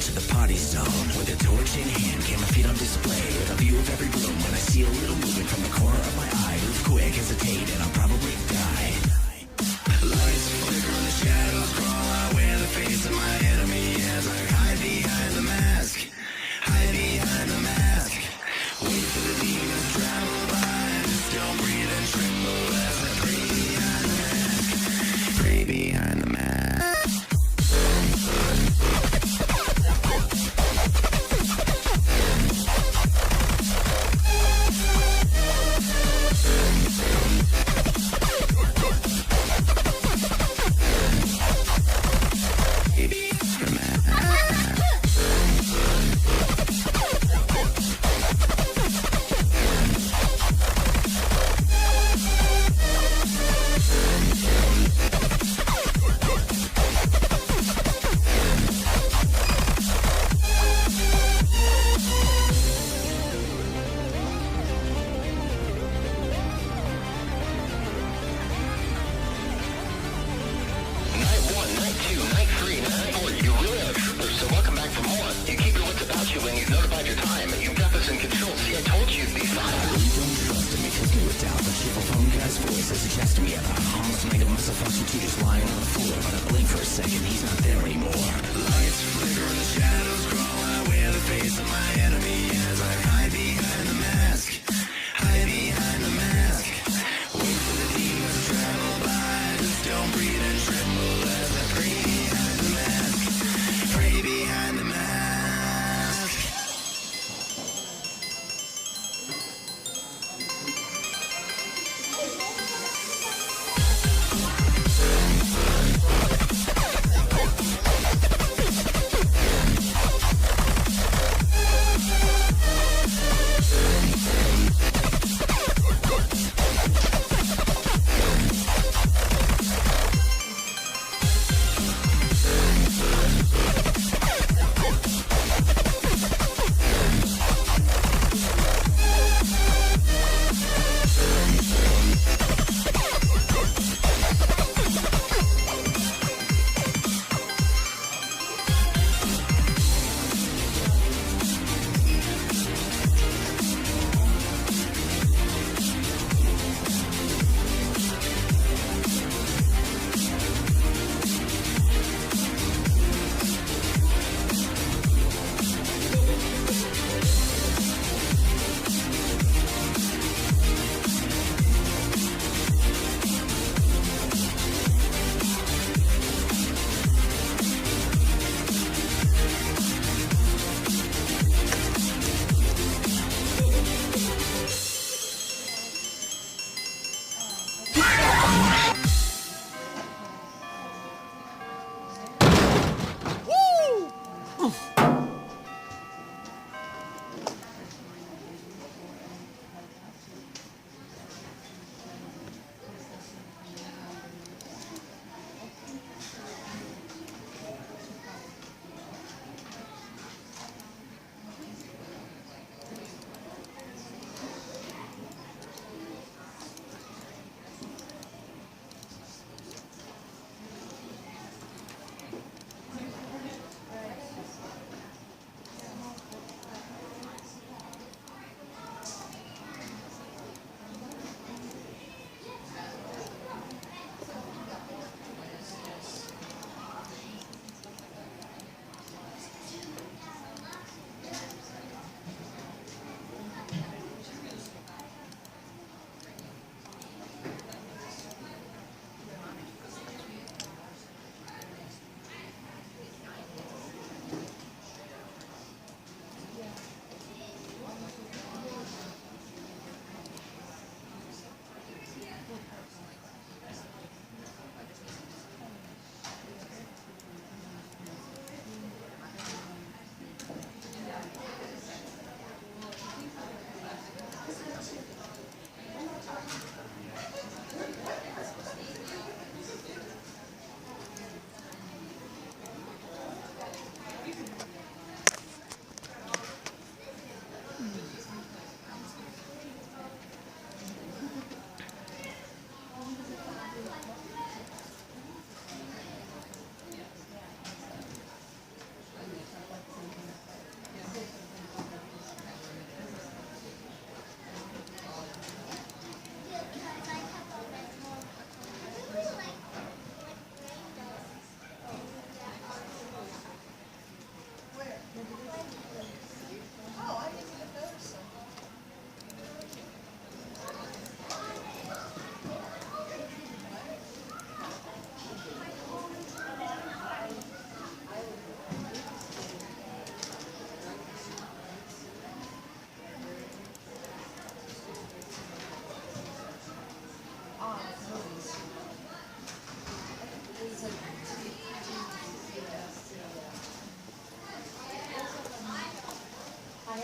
to the party zone. With a torch in hand, camera feet on display. With a view of every room when I see a little movement from the corner of my eye. Move quick, hesitate, and I'll probably die. Lights flicker and the shadows crawl. I wear the face of my enemy as I hide behind the mask. Hide behind the mask. Wait for the demons to travel by. Just don't breathe and tremble as I pray behind the mask. Pray behind the mask.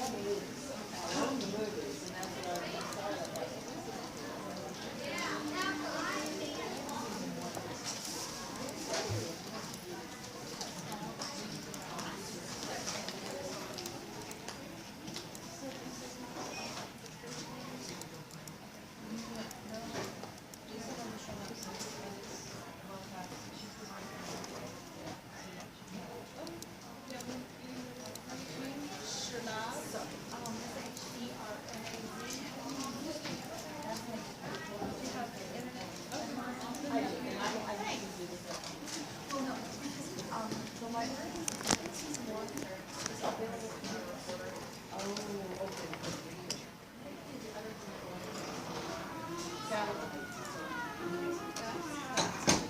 Oh, okay.